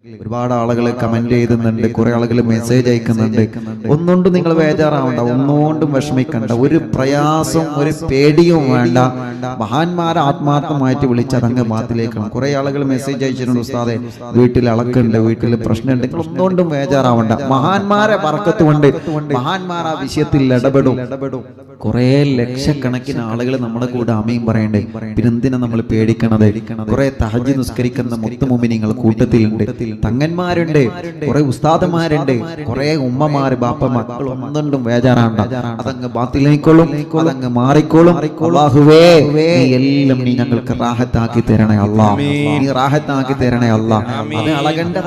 ഒരുപാട് ആളുകൾ കമന്റ് ചെയ്യുന്നുണ്ട്, കുറെ ആളുകൾ മെസ്സേജ് അയക്കുന്നുണ്ട്. ഒന്നുകൊണ്ടും നിങ്ങൾ ബേജാറാവണ്ട, ഒന്നുകൊണ്ടും വിഷമിക്കണ്ട, ഒരു പ്രയാസം ഒരു പേടിയും വേണ്ട. മഹാന്മാരെ ആത്മാർത്ഥമായിട്ട് വിളിച്ച് അതങ്ങ് ബാത്തിലേക്കണം. കുറെ ആളുകൾ മെസ്സേജ് അയച്ചിട്ടുണ്ട്, ഉസ്താദെ വീട്ടിൽ അളക്കുണ്ട്, വീട്ടിൽ പ്രശ്നമുണ്ട്. നിങ്ങൾ ഒന്നുകൊണ്ടും ബേജാറാവണ്ട. മഹാന്മാരെ ബർക്കത്ത് കൊണ്ട് മഹാന്മാർ ആ വിഷയത്തിൽ ഇടപെടും. കുറെ ലക്ഷക്കണക്കിന് ആളുകൾ നമ്മുടെ കൂടെ ആമീൻ പറയണ്ടേ. പിന്നെന്തിനാ നമ്മൾ പേടിക്കണത്? കുറെ തഹജ്ജുദ് നിസ്കരിക്കുന്ന മുത്തുമുമിനീങ്ങൾ കൂട്ടത്തിലുണ്ട്, തങ്ങന്മാരുണ്ട്, കുറെ ഉസ്താദന്മാരുണ്ട്, കുറെ ഉമ്മമാര് ബാപ്പമാർ. ഒന്നുകൊണ്ടും ബേജാറാണ്ട, അതങ്ങ് ബാത്തിലേക്കോളും, അതങ്ങ് മാറിക്കോളും. അല്ലാഹുവേ നീ എല്ലാം നീ ഞങ്ങൾക്ക് റാഹത്താക്കി തരണേ അല്ലാ, നീ റാഹത്താക്കി തരണേ അല്ലാ. അത്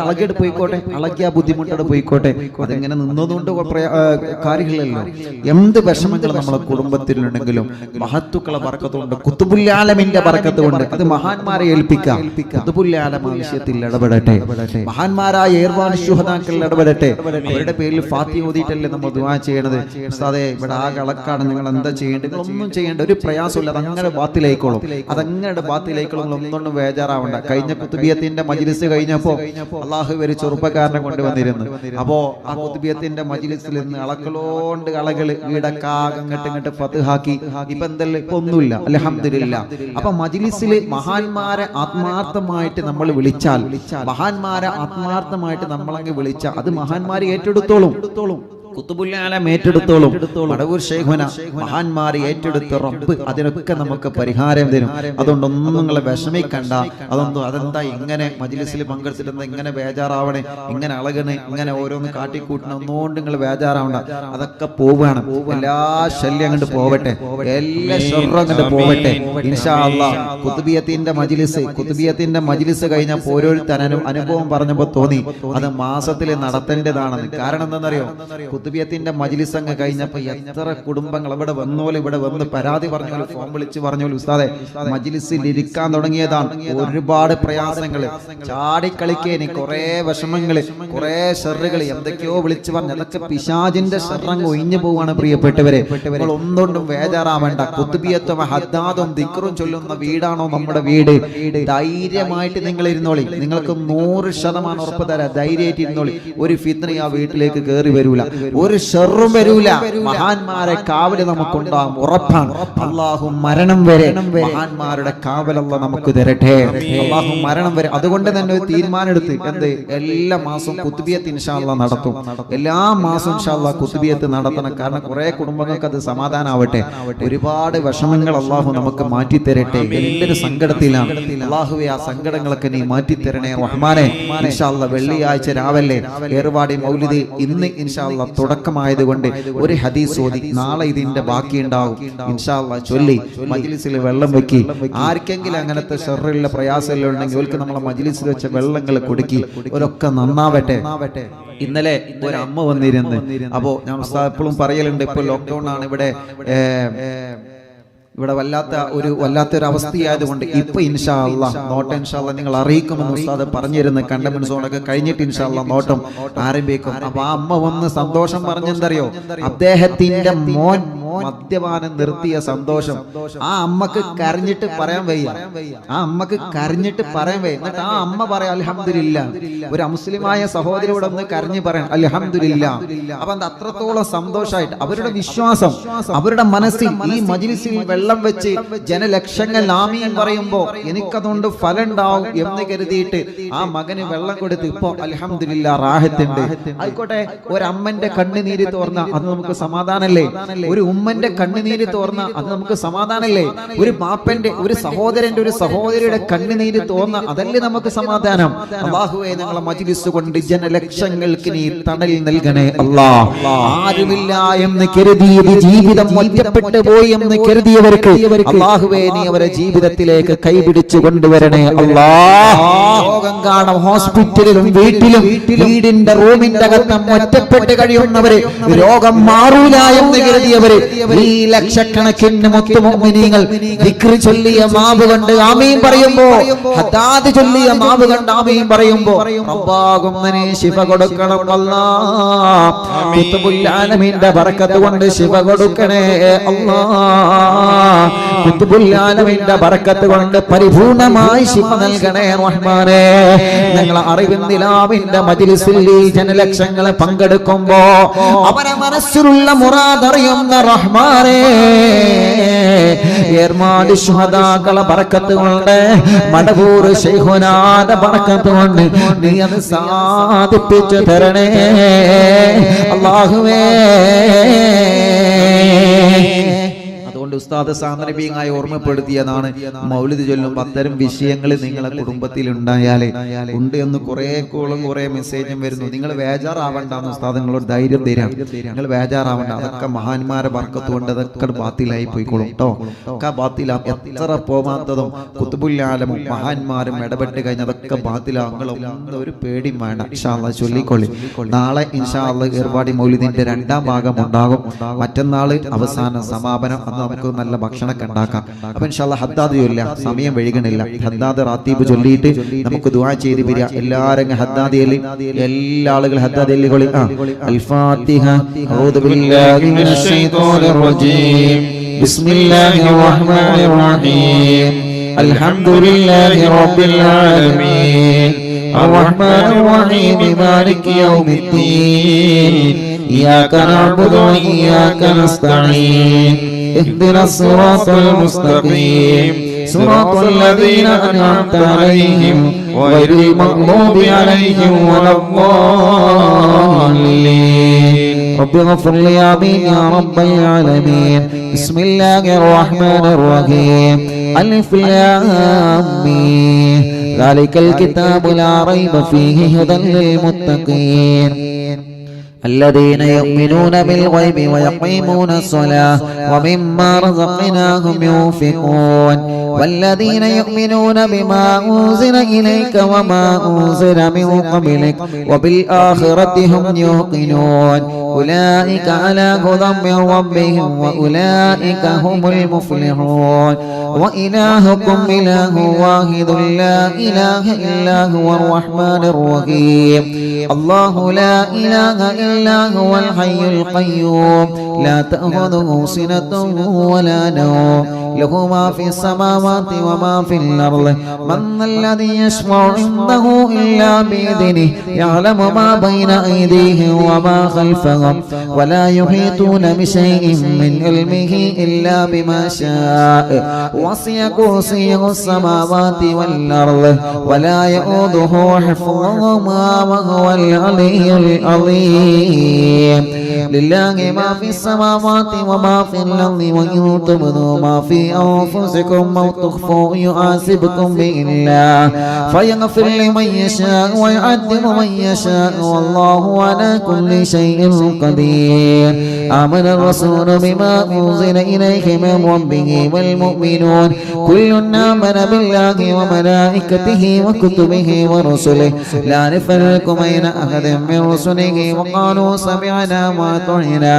അളകേട് പോയിക്കോട്ടെ, അളകിയ ബുദ്ധിമുട്ടോട് പോയിക്കോട്ടെ. അതിങ്ങനെ നിന്നതുകൊണ്ട് കാര്യമില്ലല്ലോ. എന്ത് വിഷമങ്ങൾ നമ്മളെ കുടുംബത്തിലുണ്ടെങ്കിലും മഹത്തുക്കളെ ബർക്കത്തുകൊണ്ട്, ഖുത്ബുൽ ആലമിന്റെ ബർക്കത്ത് കൊണ്ട് അത് മഹാന്മാരെ ഏൽപ്പിക്കാം. ഖുത്ബുൽ ആലം ആവശ്യത്തിൽ ഇടപെടട്ടെ, മഹാന്മാരായ ഏർവാൻ ശുഹദാക്കൾ ഇടപെടട്ടെ. അവരുടെ പേരിൽ ഫാത്തിഹ ഓതിയിട്ടല്ലേ നമ്മൾ ദുആ ചെയ്യണത്. ഉസ്താദേ ഇവിടെ ആകെ അളക്കാണ്, നിങ്ങൾ എന്താ ചെയ്യേണ്ടത്? ഒന്നും ചെയ്യേണ്ട, ഒരു പ്രയാസമില്ല, അതങ്ങനെ ബാത്തിലേക്കോളും, അതങ്ങനെ ബാത്തിലേക്കോളും. ഒന്നും ബേജാറാവണ്ട. കഴിഞ്ഞ ഖുത്ബിയത്തിന്റെ മജ്ലിസ് കഴിഞ്ഞപ്പോ അല്ലാഹു ഒരു ചെറുപ്പക്കാരനെ കൊണ്ടുവന്നിരുന്നു. അപ്പോ ആ ഖുത്ബിയത്തിന്റെ മജ്ലിസിൽ നിന്ന് അളക്കളോണ്ട് കളകള് വീടക്കാകെ ഇങ്ങോട്ട് ഫത്ഹാക്കി. ഇപ്പൊ എന്തല്ലേ, ഇപ്പൊ ഒന്നുമില്ല, അൽഹംദുലില്ലാ. അപ്പൊ മജ്ലിസിൽ മഹാന്മാരെ ആത്മാർത്ഥമായിട്ട് നമ്മൾ വിളിച്ചാൽ, മഹാന്മാരെ ആത്മാർത്ഥമായിട്ട് നമ്മളങ്ങ് വിളിച്ച അത് മഹാന്മാരെ ഏറ്റെടുത്തോളും. ഖുത്ബുൽ ആലം ഏറ്റെടുത്തോളും. മടവൂർ ശൈഖുന മഹാന്മാരെ ഏറ്റെടുത്ത റബ്ബ് അതിനൊക്കെ നമുക്ക് പരിഹാരം തരും. അതുകൊണ്ടൊന്നും നിങ്ങൾ വിഷമിക്കണ്ട. അതെന്താ ഇങ്ങനെ മജ്ലിസിൽ പങ്കെടുത്തിട്ട് ഇങ്ങനെ ബേജാറാവണേ, ഇങ്ങനെ അളകണേ, ഇങ്ങനെ ഓരോന്ന് കാട്ടിക്കൂട്ടണം, ഒന്നുകൊണ്ട് നിങ്ങൾ ബേജാറാവണ്ട. അതൊക്കെ പോവുകയാണ്. എല്ലാ ശല്യം അങ്ങോട്ട് പോവട്ടെ, എല്ലാ ഷർറും അങ്ങോട്ട് പോവട്ടെ ഇൻഷാ അല്ലാഹ്. ഖുത്ബിയത്തിന്റെ മജ്ലിസ് കഴിഞ്ഞപ്പോൾ ഓരോരുത്തരും അനുഭവം പറഞ്ഞപ്പോൾ തോന്നി അത് മാസത്തിൽ നടത്തേണ്ടതാണെന്ന്. കാരണം എന്താണെന്നറിയോ? ഖുത്ബിയത്തിന്റെ മജ്ലിസ് അങ്ങ് കഴിഞ്ഞപ്പോൾ എത്ര കുടുംബങ്ങൾ ഇവിടെ വന്നോലും ഇവിടെ വന്ന് പരാതി പറഞ്ഞോലും ഫോൺ വിളിച്ച് പറഞ്ഞോലും ഉസ്താദെ മജ്ലിസിൽ ഇരിക്കാൻ തുടങ്ങിയതാണ്, ഒരുപാട് പ്രയാസങ്ങൾ, ചാടിക്കളിക്കേനി, കുറെ വിഷമങ്ങള്, കുറെ ഷെറുകൾ, എന്തൊക്കെയോ വിളിച്ചു പറഞ്ഞു. അതൊക്കെ പിശാചിന്റെ ഷെറങ്ങ് ഒഴിഞ്ഞു പോവാണ്. പ്രിയപ്പെട്ടവരെ, നിങ്ങൾ ഒന്നുകൊണ്ടും ബേജാറാവേണ്ട. ഖുത്ബിയത്തും ഹദ്ദാദും ദിക്റും ചൊല്ലുന്ന വീടാണോ നമ്മുടെ വീട്? ധൈര്യമായിട്ട് നിങ്ങൾ ഇരുന്നോളി. നിങ്ങൾക്ക് 100% ഉറപ്പ് തരാം, ധൈര്യമായിട്ട് ഇരുന്നോളി. ഒരു ഫിത്ന ആ വീട്ടിലേക്ക് കയറി വരൂല, ഒരു ഷർറും വരൂല. മഹാന്മാരെ കാവല് നമുക്കുണ്ടാകും, ഉറപ്പാണ്. അല്ലാഹു മരണം വരെ മഹാന്മാരുടെ കാവലല്ല നമുക്ക് തരട്ടെ. അല്ലാഹു മരണം വരെ. അതുകൊണ്ട് തന്നെ ഒരു തീരുമാനം എടുത്ത്, എന്ത്, എല്ലാ മാസവും ഖുത്ബിയത്ത് ഇൻഷാ അല്ലാഹ് നടത്തും. എല്ലാ മാസവും ഇൻഷാ അല്ലാഹ് ഖുത്ബിയത്ത് നടത്തണം. കാരണം കുറെ കുടുംബങ്ങൾക്ക് അത് സമാധാനാവട്ടെ. ഒരുപാട് വിഷമങ്ങൾ അല്ലാഹു നമുക്ക് മാറ്റി തരട്ടെ. എല്ലാവരും സങ്കടത്തിലാണ്. അല്ലാഹുവേ ആ സങ്കടങ്ങളൊക്കെ നീ മാറ്റി തരണേ റഹ്മാനെ. ഇൻഷാ അല്ലാഹ് വെള്ളിയാഴ്ച രാവിലെ ഏർവാടി മൗലിദ് ഇന്ന് ഇൻഷാ അല്ലാഹ് തുടക്കമായതുകൊണ്ട് ഒരു ഹദീസ് ഓതി, നാളെ ഇതിന്റെ ബാക്കി ഉണ്ടാവും ഇൻഷാ അല്ലാഹ് ചൊല്ലി മജ്ലിസിൽ വെള്ളം വെക്കി. ആർക്കെങ്കിലും അങ്ങനത്തെ ഷർറുള്ള പ്രയാസമെല്ലാം ഉണ്ടെങ്കിൽ അവർക്ക് നമ്മളെ മജ്ലിസിൽ വെച്ച വെള്ളങ്ങൾ കൊടുക്കി, അവരൊക്കെ നന്നാവട്ടെ. ഇന്നലെ ഒരു അമ്മ വന്നിരുന്നു. അപ്പോ ഞാൻ എപ്പോഴും പറയലുണ്ട്, ഇപ്പൊ ലോക്ക്ഡൌൺ ആണ് ഇവിടെ വല്ലാത്തൊരു അവസ്ഥയായതുകൊണ്ട് ഇപ്പൊ ഇൻഷാ അല്ലാഹ് നോട്ടം ഇൻഷാ അല്ലാഹ് നിങ്ങൾ അറിയിക്കുമെന്ന് ഉസ്താദ് പറഞ്ഞിരുന്നു. കണ്ടമെന്റ് സോണൊക്കെ കഴിഞ്ഞിട്ട് ഇൻഷാ അല്ലാഹ് നോട്ടം ആരംഭിക്കും. അപ്പൊ ആ അമ്മ വന്ന് സന്തോഷം പറഞ്ഞെന്തറിയോ? അദ്ദേഹത്തിന്റെ മോൻ മദ്യപാനം നിർത്തിയ സന്തോഷം. ആ അമ്മക്ക് കരഞ്ഞിട്ട് പറയാൻ വയ്യ, ആ അമ്മക്ക് കരഞ്ഞിട്ട് പറയാൻ വയ്യ. എന്നിട്ട് ആ അമ്മ പറയാം അൽഹംദുലില്ലാ. ഒരു മുസ്ലിമായ സഹോദരിയോട് ഒന്ന് കരഞ്ഞു പറയാൻ അൽഹംദുലില്ലാ. അപ്പൊ അത്രത്തോളം സന്തോഷമായിട്ട് അവരുടെ വിശ്വാസം, അവരുടെ മനസ്സിൽ ഈ മജ്ലിസിൽ വെള്ളം വെച്ച് ജനലക്ഷങ്ങൾ ആമീൻ പറയുമ്പോ എനിക്കതുകൊണ്ട് ഫലം ഉണ്ടാവും എന്ന് കരുതിയിട്ട് ആ മകന് വെള്ളം കൊടുത്ത് ഇപ്പൊ അൽഹംദുലില്ലാ റാഹത്തുണ്ട്. ആയിക്കോട്ടെ, ഒരമ്മന്റെ കണ്ണുനീര് തോർന്ന അത് നമുക്ക് സമാധാനല്ലേ? ഒരു ഉമ്മന്റെ കണ്ണുനീര് തോർന്ന അത് നമുക്ക് സമാധാനല്ലേ? ഒരു ബാപ്പന്റെ, ഒരു സഹോദരന്റെ, ഒരു സഹോദരിയുടെ കണ്ണുനീര് തോർന്ന അതല്ലേ നമുക്ക് സമാധാനം? അല്ലാഹുവേ ഞങ്ങളെ മജ്ലിസ് കൊണ്ട് ജനലക്ഷങ്ങൾക്ക് നീ തണൽ നൽകണേ അല്ലാ. ആരുമില്ല എന്ന് കരുതിയത് ജീവിതം ഒറ്റപ്പെട്ടു പോയി എന്ന് കരുതിയവർക്ക് അല്ലാഹുവേ നീ അവരെ ജീവിതത്തിലേക്ക് കൈപിടിച്ചു കൊണ്ടുവരണേ അല്ലാ. രോഗം കാണും ഹോസ്പിറ്റലിലും വീട്ടിലും വീടിന്റെ റൂമിന്റെ അകത്തും ഒറ്റപ്പെട്ട് കഴിയുന്നവര്, രോഗം മാറൂല എന്ന് കരുതിയവര് ഈ ലക്ഷക്കണക്കിന് മുത്തുമുഅ്മിനീങ്ങൾ ദിക്ർ ചൊല്ലിയ മാവ് കണ്ട് ആമീൻ പറയുമ്പോ, ഹദ്ദാദ് ചൊല്ലിയ മാവ് കണ്ട് ആമീൻ പറയുമ്പോ റബ്ബാകുന്നനെ ശിഫ കൊടുക്കണം അല്ലാഹ്. ഖുത്ബുൽ ആലമീന്റെ ബറക്കത്ത് കൊണ്ട് ശിഫ കൊടുക്കണേ അല്ലാഹ്. ഖുത്ബുൽ ആലമീന്റെ ബറക്കത്ത് കൊണ്ട് പരിപൂർണമായി ശിഫ നൽകണേ റഹ്മാനേ. ഞങ്ങളെ അറിവിൻ നിലാവിന്റെ മജ്ലിസിൽ ഈ ജനലക്ഷങ്ങളെ പങ്കെടുക്കുമ്പോ അവരെ മനസ്സിലുള്ള മുറാദ് അറിയുന്ന റഹ്മാനേ, ഏർമാട് ശുഹദാക്കളെ ബറക്കത്ത് കൊണ്ട്, മടവൂർ ശൈഖുനാന്റെ ബറക്കത്ത് കൊണ്ട് നീ അത് സാധിപ്പിച്ചു തരണേ അല്ലാഹുവേ. അതുകൊണ്ട് ഉസ്താദ് സാന്ദർഭികമായി ഓർമ്മപ്പെടുത്തിയതാണ്, മൗലിദ് ചൊല്ലുമ്പോൾ അത്തരം വിഷയങ്ങൾ നിങ്ങളെ കുടുംബത്തിൽ ഉണ്ടായാലേ ഉണ്ട് എന്ന് കുറെ കോളും കുറെ മെസ്സേജും വരുന്നു. നിങ്ങൾ ബേജാറാവണ്ടെന്ന് ഉസ്താദ് നിങ്ങളോട് ധൈര്യം തരാം. നിങ്ങൾ ബേജാറാവണ്ട, അതൊക്കെ മഹാന്മാരെ ബർക്കത്ത് കൊണ്ട് അതൊക്കെ ബാത്തിലായി പോയിക്കോളും കേട്ടോ. ഒക്കെ ബാത്തിലാ, എത്ര പോവാത്തതും ഖുത്ബുൽ ആലമും മഹാന്മാരും ഇടപെട്ട് കഴിഞ്ഞ അതൊക്കെ ബാത്തിലാകും. ഒരു പേടിയും വേണ്ട, ഇൻഷാ അല്ലാഹ് ചൊല്ലിക്കൊള്ളി. നാളെ ഇൻഷാ അല്ലാഹ് ഏർവാടി മൗലിദിന്റെ 2ാം ഭാഗം ഉണ്ടാകും. മറ്റന്നാൾ അവസാന സമാപനം. അന്ന് നമുക്ക് നല്ല ഭക്ഷണമൊക്കെ ഉണ്ടാക്കാം. അപ്പൊ ഇൻഷാ അല്ലാഹ് ഹദ്ദാദ് ചൊല്ല, സമയം വൈകണില്ല. ഹദ്ദാദ് റാത്തീബ് ചൊല്ലിയിട്ട് നമുക്ക് ദുആ ചെയ്ത് പിരിയ. എല്ലാവരും ഹദ്ദാദ് ചൊല്ലി, എല്ലാ ആളുകളും ഹദ്ദാദ് ചൊല്ലിക്കൊള്ളി. അൽ ഫാത്തിഹ. അഊദു ബില്ലാഹി മിനശ് ശൈത്വാനിർ റജീം. ബിസ്മില്ലാഹിർ റഹ്മാനിർ റഹീം. അൽഹംദുലില്ലാഹി റബ്ബിൽ ആലമീൻ. അർറഹ്മാനിർ റഹീം. മാലികി യൗമിദ്ദീൻ. إياك نعبد وإياك نستعين. اهدنا الصراط المستقيم. صراط الذين أنعمت عليهم غير المغضوب عليهم ولا الضالين. رب اغفر لي آمين يا رب العالمين. بسم الله الرحمن الرحيم. ألف لام ميم. ذلك الكتاب لا ريب فيه هدى للمتقين الذين يؤمنون بالغيب ويقيمون الصلاة ومما رزقناهم ينفقون والذين يؤمنون بما أنزل إليك وما أنزل من قبلك وبالآخرة هم يوقنون أولئك على هدى من ربهم وأولئك هم المفلحون وإلهكم إله واحد لا إله إلا هو الرحمن الرحيم الله لا إله إلا هو الحي القيوم لا تأخذه سنة ولا نوم له ما في السماوات وما في الأرض من الذي يشفع عنده إلا بإذنه يعلم ما بين أيديهم وما خلفهم ولا يحيطون بشيء من علمه إلا بما شاء وسع كرسيه السماوات والأرض ولا يؤوده حفظهما وهو العلي العظيم لله ما في السماوات وما في الأرض وإن تبدوا ما في أنفسكم أو تخفوا يحاسبكم به الله فيغفر لمن يشاء ويعذب من يشاء والله على كل شيء قدير آمن الرسول بما أنزل إليه من ربه والمؤمنون كل آمن بالله وملائكته وكتبه ورسله لا نفرق بين أحد من رسله وقالوا سمعنا وأطعنا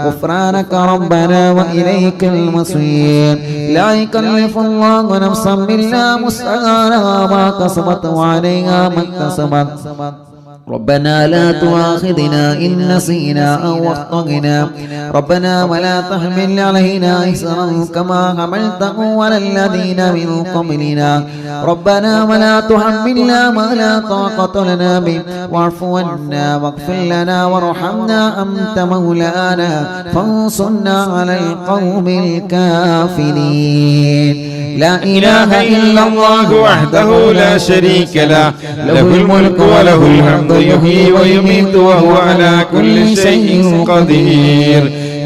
غفرانك ربنا وإليك المصير لا يكلف الله نفسا إلا وسعها ما كسبت وعليها ما اكتسبت ربنا لا تؤاخذنا إن نسينا أو أخطأنا ربنا ولا تحمل علينا إصرا كما حملته على الذين من قبلنا ربنا ولا تحملنا ما لا طاقة لنا به واعف عنا واغفر لنا وارحمنا أنت مولانا فانصرنا على القوم الكافرين لا إله إلا الله وحده لا شريك له له الملك وله الحمد يحيي ويميت وهو على كل شيء قدير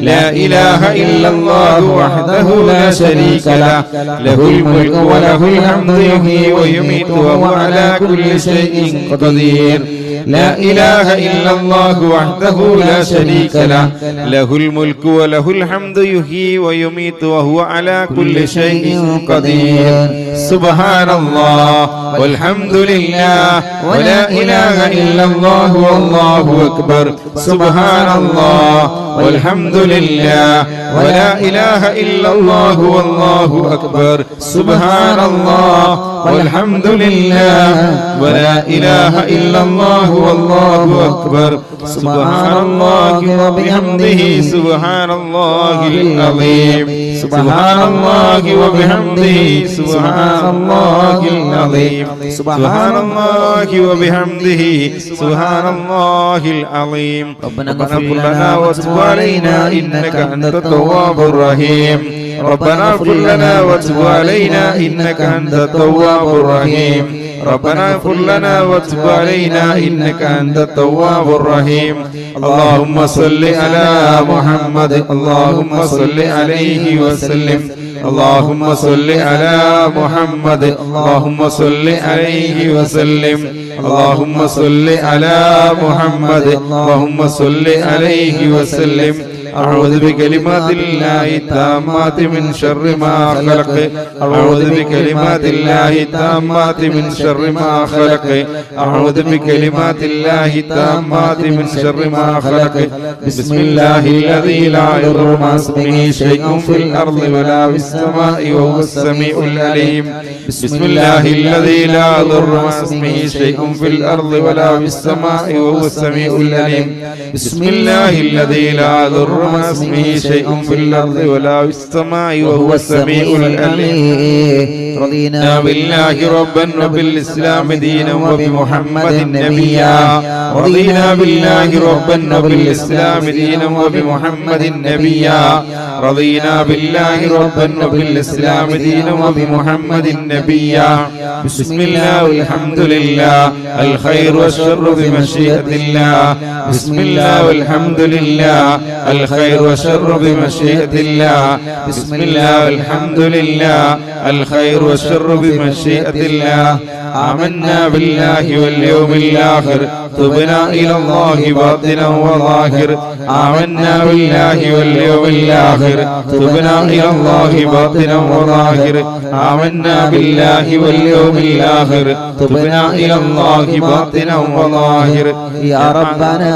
لا إله إلا الله وحده لا شريك له له الملك وله الحمد يحيي ويميت وهو على كل شيء قدير لا إله إلا الله وحده لا شريك له له الملك وله الحمد يحيي ويميت وهو على كل شيء قدير سبحان الله والحمد لله ولا إله إلا الله والله أكبر سبحان الله والحمد لله ولا إله إلا الله والله أكبر سبحان الله والحمد لله ولا إله إلا الله والله أكبر سبحان الله وبحمده سبحان الله العظيم سبحان الله وبحمده سبحان الله العظيم سبحان الله وبحمده سبحان الله العظيم ربنا اغفر لنا وتب علينا إنك أنت التواب الرحيم ربنا اغفر لنا وتب علينا إنك أنت التواب الرحيم ربنا اغفر لنا وتب علينا إنك أنت التواب الرحيم اللهم صل على محمد اللهم صل عليه وسلم اللهم صل على محمد اللهم صل عليه وسلم اللهم صل على محمد اللهم صل عليه وسلم أعوذ بكلمات الله التامات من شر ما خلق أعوذ بكلمات الله التامات من شر ما خلق أعوذ بكلمات الله التامات من شر ما خلق بسم الله الذي لا يضر مع اسمه شيء في الأرض ولا في السماء وهو السميع العليم بسم الله الذي لا يضر مع اسمه شيء في الأرض ولا في السماء وهو السميع العليم بسم الله الذي لا يضر مع اسمه شيء في الأرض ولا في السماء وهو السميع العليم رضينا بالله ربا وبالإسلام دينا وبمحمد نبيا رضينا بالله ربا وبالإسلام دينا وبمحمد نبيا رضينا بالله ربا وبالإسلام دينا وبمحمد نبيا بسم الله والحمد لله الخير والشر بمشيئة الله بسم الله والحمد لله الخير والشر بمشيئة الله بسم الله والحمد لله الخير والشر بمشيئة الله آمنا بالله واليوم الآخر تبنا إلى الله باطنا وظاهر آمنا بالله واليوم الآخر تبنا إلى الله باطنا وظاهر آمنا بالله واليوم الآخر تبنا إلى الله باطنا وظاهر يا ربنا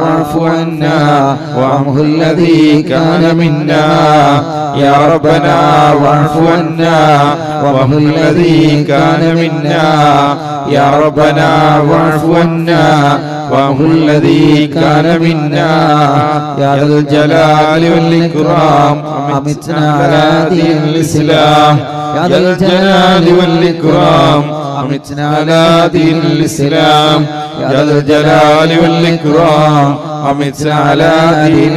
واعف عنا وعمه الذي كان منا يا ربنا واعف عنا وعمه الذي كان منا يا ربنا واعف عنا وهو الذي كان منا يا ذا الجلال والإكرام أمتنا على دين الإسلام يا ذا الجلال والإكرام أمتنا على دين الإسلام يا ذا الجلال والإكرام أمتنا على دين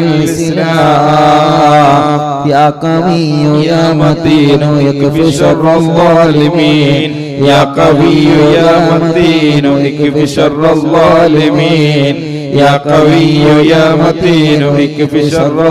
الإسلام يا قوي يا متين يكفي شر الظالمين يا قوي يا متين اكف شر الظالمين يا قوي يا متين اكف شر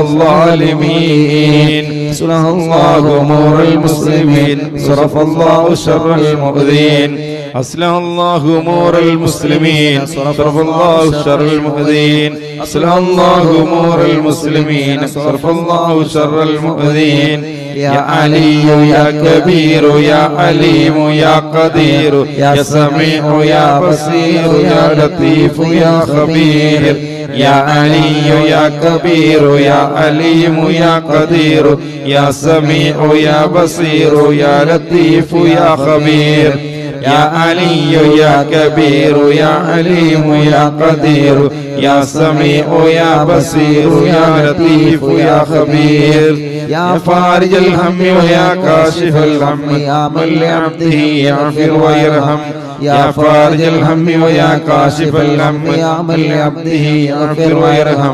الظالمين صلح الله أمور المسلمين صرف الله شر المؤذين أصلح الله أمور المسلمين صرف الله شر المؤذين أصلح الله أمور المسلمين صرف الله شر المؤذين يا علي يا كبير يا عليم يا قدير يا سميع يا بصير يا لطيف يا خبير يا علي يا كبير يا عليم يا قدير يا سميع يا بصير يا لطيف يا خبير يا علي يا كبير يا عليم يا قدير يا سميع يا بصير يا لطيف يا خبير يا فارج الهم ويا كاشف الهم يا من لعبده يغفر ويرحم يا فارج الهم ويا كاشف الهم يا من لعبده يغفر ويرحم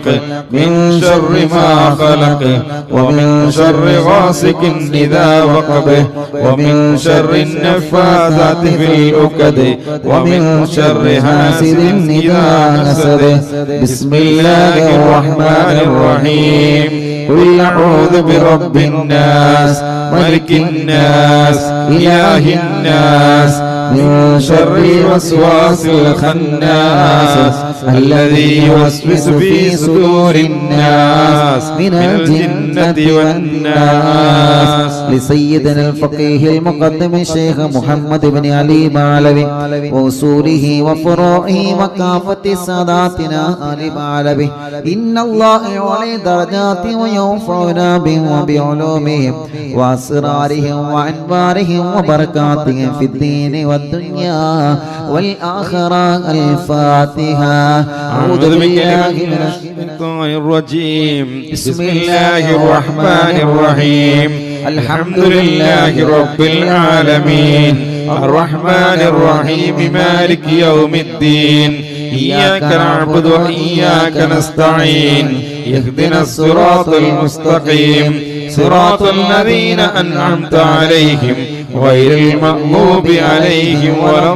خلق من شر ما خلق ومن شر غاسق إذا وقب ومن شر النفاثات في العقد ومن شر حاسد إذا حسد بسم الله الرحمن الرحيم قل أعوذ برب الناس ملك الناس إله الناس من شر الوسواس الخناس الذي يوسوس في صدور الناس من الجنة والناس لسيدنا الفقيه المقدم الشيخ محمد بن علي معلوي وأصوله وفروعه وكافة ساداتنا آل معلوي إن الله يعلي درجات وينفعنا بهم وبعلومهم وأسرارهم وأنوارهم وبركاتهم في الدين والدنيا والآخرة. الفاتحة. أعوذ بالله من الشيطان الرجيم بسم الله الرحمن الرحيم الحمد لله رب العالمين الرحمن الرحيم مالك يوم الدين إياك نعبد وإياك نستعين اهدنا الصراط المستقيم صراط الذين أنعمت عليهم غير المغضوب عليهم ولا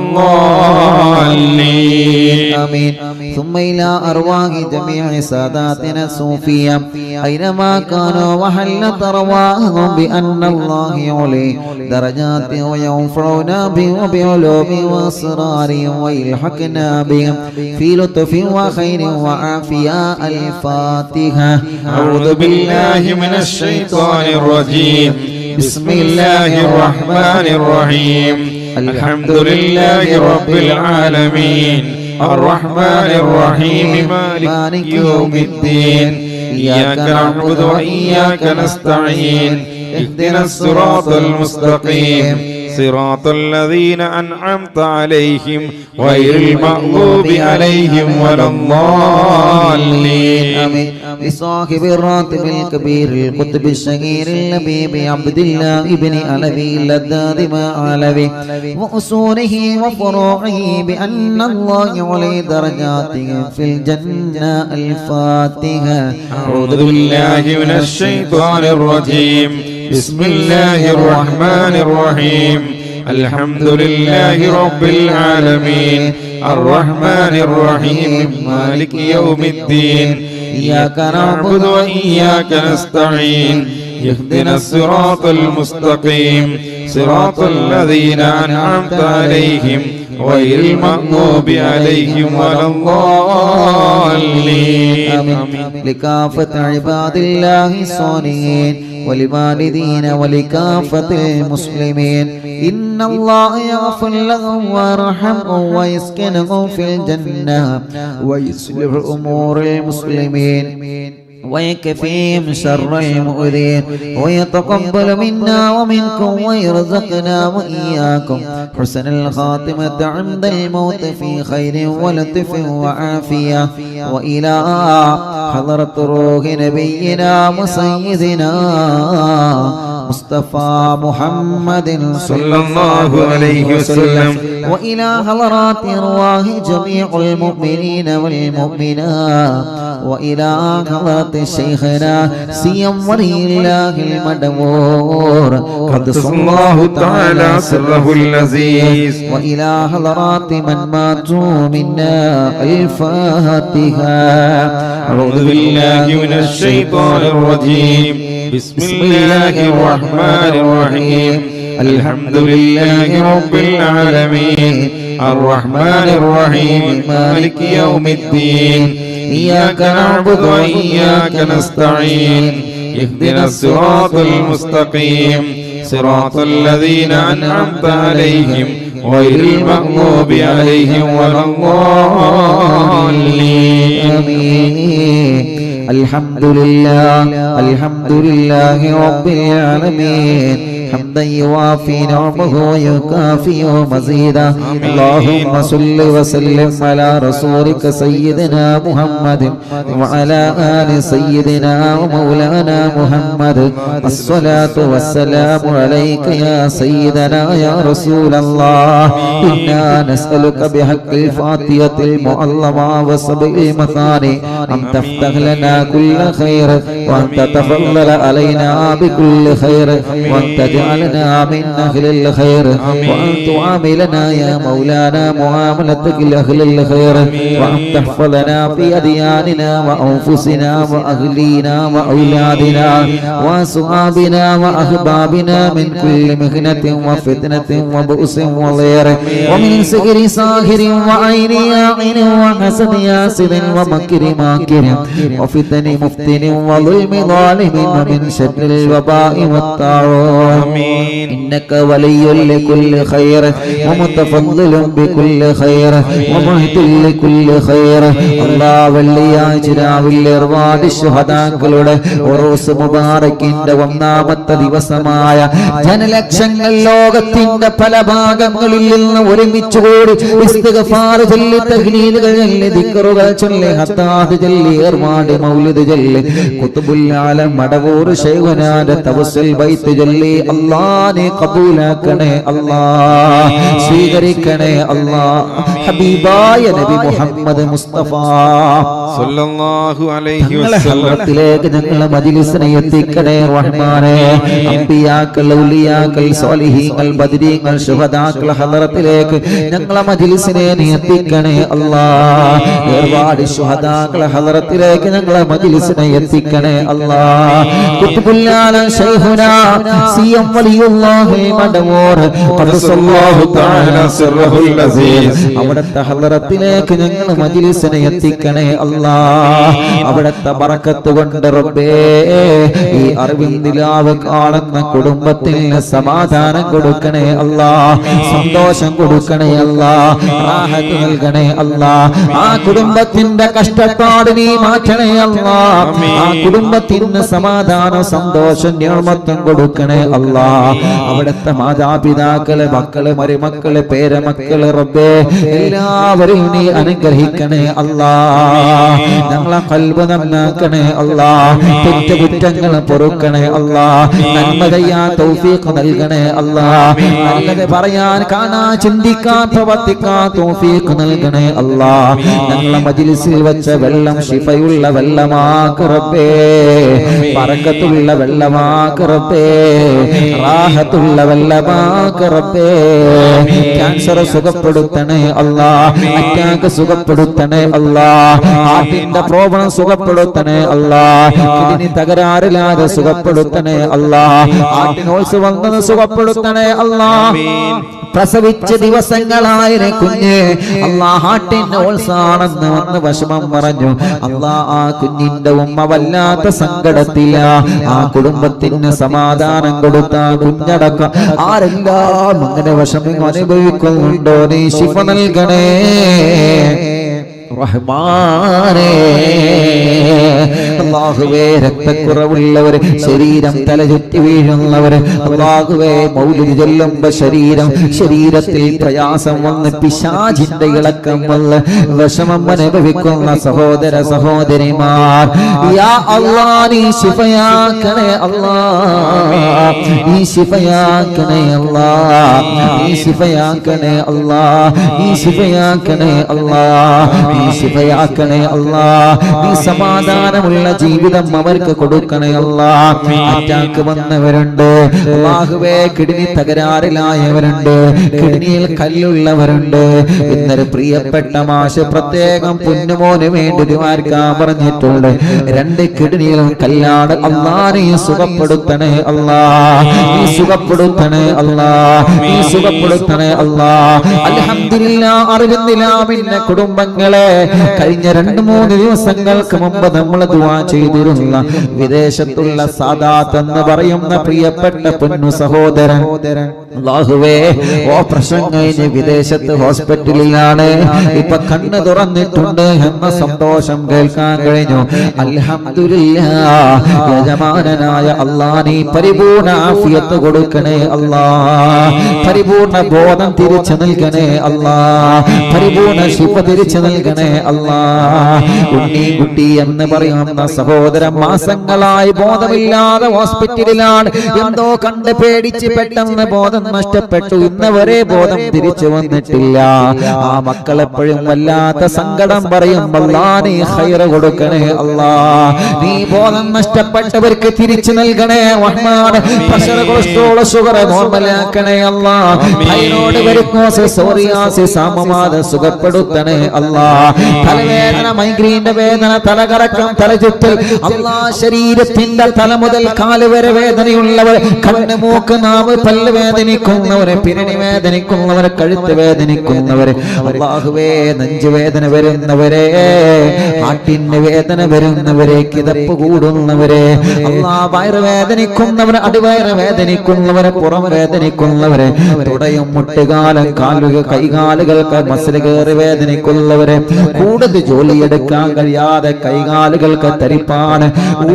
الضالين. آمين. ثم إلى أرواح جميع ساداتنا الصوفية أينما كانوا وحلت أرواحهم بأن الله يعلي درجات وينفعنا بهم وبعلومهم وأسرارهم ويلحقنا بهم في لطف وخير وعافية. الفاتحة. أعوذ بالله من الشيطان الرجيم بسم الله الرحمن الرحيم الحمد لله رب العالمين الرحمن الرحيم مالك يوم الدين إياك نعبد وإياك نستعين اهدنا الصراط المستقيم صراط الذين أنعمت عليهم غير المغضوب عليهم ولا الضالين. آمين. لصاحب الراتب الكبير القطب الشهير اللبيب عبد الله ابن علوي اللذاذ ما علوي وأصوله وفروعه بأن الله يعلي درجاته في الجنة. الفاتحة. أعوذ بالله من الشيطان الرجيم بسم الله الرحمن الرحيم الحمد لله رب العالمين الرحمن الرحيم مالك يوم الدين إياك نعبد وإياك نستعين اهدنا الصراط المستقيم صراط الذين أنعمت عليهم غير المغضوب عليهم ولا الضالين. آمين. لكافة عباد الله الصالحين ولوالدين ولكافة المسلمين إن الله يغفر لهم ويرحمهم ويسكنهم في الجنة ويصلح أمور المسلمين ويكفيهم شر المؤذين ويتقبل منا ومنكم ويرزقنا وإياكم حسن الخاتمة عند الموت في خير ولطف وعافية. وإلى حضرة روح نبينا وسيدنا مصطفى محمد صلى الله عليه وسلم وإلى حضرات أرواح جميع المؤمنين والمؤمنات وإلى حضرة شيخنا سيم ولي الله المدبور قدس الله تعالى سره اللذيذ وإلى حضرات من ماتوا منا. الفاتحة. أعوذ بالله من الشيطان الرجيم بسم الله الرحمن الرحيم الحمد لله رب العالمين الرحمن الرحيم مالك يوم الدين إياك نعبد وإياك نستعين اهدنا الصراط المستقيم صراط الذين أنعمت عليهم غير المغضوب عليهم ولا الضالين. الحمد لله رب العالمين حمدا يوافي نعمه ويكافئ مزيدا اللهم صل وسلم على رسولك سيدنا محمد وعلى آل سيدنا ومولانا محمد الصلاة والسلام عليك يا سيدنا يا رسول الله إنا نسألك بحق الفاتحة المعظمة وسبع المثاني أن تفتح لنا كل خير وأن تتفضل علينا بكل خير وأن تجعلنا من أهل الخير وأن تعاملنا يا مولانا معاملتك لأهل الخير وأن تحفظنا في أدياننا وأنفسنا وأهلينا وأولادنا وأصحابنا وأحبابنا من كل مهنة وفتنة وبؤس وضير ومن سحر ساحر وعين عين وحسد ياسد ومكر ماكر وفتن مفتن وظلم ظالم ومن شر الوباء والطاعون إنك ولي لكل خير ومتفضل بكل خير ومهد لكل خير الله വെള്ളിയാഴ്ച രാവിലെ ഒരുപാട് ശുഹദാക്കളുടെ ഉറൂസ് മുബാറക്കിന്റെ ഒന്നാമത്തെ ദിവസമായ ജനലക്ഷങ്ങൾ ലോകത്തിന്റെ പല ഭാഗങ്ങളിൽ നിന്ന് ഒരുമിച്ച് കൂടി ഇസ്തിഗ്ഫാർ ചൊല്ലി തഹ്ലീലുകൾ ചൊല്ലി ദിക്റുകൾ ചൊല്ലി ഹത്താദ് ചൊല്ലി ഏർവാട് മൗലിദ് ചൊല്ലി ഖുതുബുൽ ആലം മടവൂർ ശൈഖുനാന്റെ തവസ്സുൽ ബൈത്ത് ചൊല്ലി അല്ലാഹനെ ഖബൂലാക്കണേ അല്ലാഹ് സ്വീകരിക്കണേ അല്ലാഹ് ഹബീബായ നബി മുഹമ്മദ് മുസ്തഫ സല്ലല്ലാഹു അലൈഹി വസല്ലം ഹദ്റത്തിലേക്ക് ഞങ്ങളെ മജ്ലിസിനെ എത്തിക്കണേ റഹ്മാനേ അംബിയാക്കൾ ഔലിയാക്കൾ സ്വാലിഹീങ്ങൾ ബദരീങ്ങൾ ശുഹദാക്കൾ ഹദ്റത്തിലേക്ക് ഞങ്ങളെ മജ്ലിസിനെ നീ എത്തിക്കണേ അല്ലാഹ് ഒരുപാട് ശുഹദാക്കൾ ഹദ്റത്തിലേക്ക് ഞങ്ങളെ മജ്ലിസിനെ എത്തിക്കണേ അല്ലാഹ് ഖുത്ബുൽ ആലം ശൈഖുനാ സിയം വലിയുല്ലാഹി മദവൂർ ഖദ്സല്ലാഹു തആല സിർറുൽ അസീസ് അവിടുത്തെ ഹദ്റത്തിലേക്ക് ഞങ്ങളെ മജ്ലിസിനെ എത്തിക്കണേ അല്ലാഹ് അവിടുത്തെ ബറക്കത്ത് കൊണ്ട് റബ്ബേ ഈ അറിവിൻ നിലാവ് കാണുന്ന കുടുംബത്തിന് സമാധാനം കൊടുക്കണേ അല്ലാഹ് സന്തോഷം കൊടുക്കണേ അല്ലാഹ് റാഹത്ത് നൽകണേ അല്ലാഹ് ആ കുടുംബത്തിന്റെ കഷ്ടപ്പാട് നീ മാറ്റണേ അല്ലാഹ് ആ കുടുംബത്തിന് സമാധാനം സന്തോഷം നിഅമത്തും കൊടുക്കണേ അല്ലാഹ് അവിടുത്തെ മാതാപിതാക്കളെ മക്കളെ മരുമക്കളെ പേരമക്കളെ റബ്ബേ എല്ലാവരെയും നീ അനുഗ്രഹിക്കണേ അല്ലാഹ് ഞങ്ങളെ ഖൽബ് നന്നാക്കണേ അല്ലാഹ് തെറ്റുകുറ്റങ്ങൾ പൊറുക്കണേ അല്ലാഹ് നന്മ ചെയ്യാൻ തൗഫീഖ് നൽകണേ അല്ലാഹ് നല്ലത് പറയാൻ കാണാൻ ചിന്തിക്കാൻ പ്രവർത്തിക്കാൻ തൗഫീഖ് നൽകണേ അല്ലാഹ് ഞങ്ങളെ മജ്ലിസിൽ വെച്ച വെള്ളം ശിഫയുള്ള വെള്ളമാക്ക് റബ്ബേ ബറക്കത്തുള്ള വെള്ളമാക്ക് റബ്ബേ റാഹത്തുള്ള വെള്ളമാക്ക് റബ്ബേ ക്യാൻസർ സുഖപ്പെടുത്തണേ അല്ലാഹ് അറ്റാക്ക് സുഖപ്പെടുത്തണേ അല്ലാഹ് ഹാർട്ടിന്റെ പ്രോബ്ലം സുഖപ്പെടുത്തണേ അല്ലാഹ് കിഡ്നി തകരാറില്ലാതെ സുഖപ്പെടുത്തണേ അല്ലാഹ് ഹാർട്ടിനോൾസ് വന്നത് സുഖപ്പെടുത്തണേ അല്ലാഹ് പ്രസവിച്ച ദിവസങ്ങളായ കുഞ്ഞ് അല്ലാഹ് ഹാർട്ടിന്റെ ഓൾസാണെന്ന് വന്ന് വിഷമം പറഞ്ഞു അല്ലാഹ് ആ കുഞ്ഞിന്റെ ഉമ്മ വല്ലാത്ത സങ്കടത്തില ആ കുടുംബത്തിന് സമാധാനം കൊടുത്ത കുഞ്ഞടക്കം ആരെല്ലാം അങ്ങനെ വിഷമം അനുഭവിക്കുന്നുണ്ടോ നീ ശിഫ നൽകണേ റഹ്മാനേ അല്ലാഹുവേ രക്തക്കുറവുള്ളവർ ശരീരം തലചുറ്റി വീഴുന്നവർ അല്ലാഹുവേ മൗലിദ് ചൊല്ലുമ്പോൾ ശരീരത്തിൽ പ്രയാസം വന്ന് പിശാചിന്റെ ഇളക്കം വന്ന് വിഷമം അനുഭവിക്കുന്ന സഹോദര സഹോദരിമാർ യാ അല്ലാഹ് നീ ശിഫയാക്കണേ അല്ലാഹ് നീ ശിഫയാക്കണേ അല്ലാഹ് നീ ശിഫയാക്കണേ അല്ലാഹ് നീ ശിഫയാക്കണേ അല്ലാഹ് നീ ശിഫയാക്കണേ അല്ലാഹ് നീ സമാധാനമുള്ള ജീവിതം അവർക്ക് കൊടുക്കണേ അല്ലാഹ് അറ്റാക്ക് വന്നവരുണ്ട് അല്ലാഹുവേ കിഡ്നി തകരാറിലായവരുണ്ട് കിഡ്നിയിൽ കല്ലുള്ളവരുണ്ട് ഇന്നൊരു പ്രിയപ്പെട്ട മാഷ് പ്രത്യേകം പൊന്നുമോന് വേണ്ടി ദുആർക്കാൻ പറഞ്ഞിട്ടുണ്ട് 2 കിഡ്നിയിലും കല്ലാണ് അല്ലാഹ് നീ സുഖപ്പെടുത്തണേ അല്ലാഹ് നീ സുഖപ്പെടുത്തണേ അല്ലാഹ് നീ സുഖപ്പെടുത്തണേ അല്ലാഹ് അൽഹംദുലില്ലാഹ് അറിവിന്നില്ല പിന്നെ കുടുംബങ്ങളെ കഴിഞ്ഞ 2-3 ദിവസങ്ങൾക്ക് മുമ്പ് നമ്മൾ ദുആ ചെയ്തിരുന്ന വിദേശത്തുള്ള സാദാത്ത് എന്ന് പറയുന്ന പ്രിയപ്പെട്ട പൊന്നു സഹോദരൻ അല്ലാഹുവേ ഓപ്പറേഷൻ കഴിഞ്ഞ് വിദേശത്ത് ഹോസ്പിറ്റലിലാണ്, ഇപ്പൊ കണ്ണ് തുറന്നിട്ടുണ്ട് എന്ന സന്തോഷം കേൾക്കാൻ കഴിഞ്ഞു. അൽഹംദുലില്ലാഹ്. യജമാനനായ അല്ലാഹ് നീ പരിപൂർണ ആഫിയത്ത് കൊടുക്കണേ അല്ലാഹ്, പരിപൂർണ ബോധം തിരിച്ചു നൽകണേ അല്ലാഹ്, പരിപൂർണ ശിഫ തിരിച്ചു നൽകണേ അല്ലാഹ്. ഉണ്ണിക്കുട്ടി എന്ന് പറയുന്ന സഹോദരൻ മാസങ്ങളായി ബോധമില്ലാതെ ഹോസ്പിറ്റലിലാണ്. എന്തോ കണ്ട് പേടിച്ച് പെട്ടെന്ന് ബോധം നഷ്ടപ്പെട്ടു. ഇന്നവരെ ബോധം തിരിച്ചു വന്നിട്ടില്ല. ആ മക്കൾ എപ്പോഴും വല്ലാത്ത സങ്കടം പറയും. അല്ലാഹ് നീ ഖൈർ കൊടുക്കണേ അല്ലാഹ്, നീ ബോധം നഷ്ടപ്പെട്ടവർക്ക് തിരിച്ചു നൽകണേ റഹ്മാൻ. പ്രഷർ, കൊളസ്ട്രോൾ, ഷുഗർ നോർമലാക്കണേ അല്ലാഹ്. തൈറോയ്ഡ്, വെരിക്കോസ്, സോറിയാസിസ്, ആമവാദം സുഖപ്പെടുത്തണേ അല്ലാഹ്. തലവേദന, മൈഗ്രെയിന്റെ വേദന, തലകറക്കം, തലചുറ്റൽ അല്ലാഹ്, ശരീരത്തിന്റെ തല മുതൽ കാല് വരെ വേദനയുള്ളവർ, കണ്ണ്, മൂക്ക്, നാവ്, പല്ല് വേദനിക്കുന്നവരെ, പിരടി വേദനിക്കുന്നവരെ, കഴുത്ത് വേദനിക്കുന്നവരെ, അല്ലാഹുവേ നെഞ്ചു വേദന വരുന്നവരെ, ഹാർട്ടിന് വേദന വരുന്നവരെ, കിതപ്പ് കൂടുന്നവരെ, അല്ലാഹ് വയറ് വേദനിക്കുന്നവരെ, അടിവയറ് വേദനിക്കുന്നവരെ, പുറം വേദനിക്കുന്നവരെ, തുടയും മുട്ടുകാലം, കാലുകൾ, കൈകാലുകൾക്ക് മസിൽ കയറി വേദനിക്കുന്നവരെ, കൂടുതൽ ജോലിയെടുക്കാൻ കഴിയാതെ കൈകാലുകൾക്ക് തരിപ്പാണ്,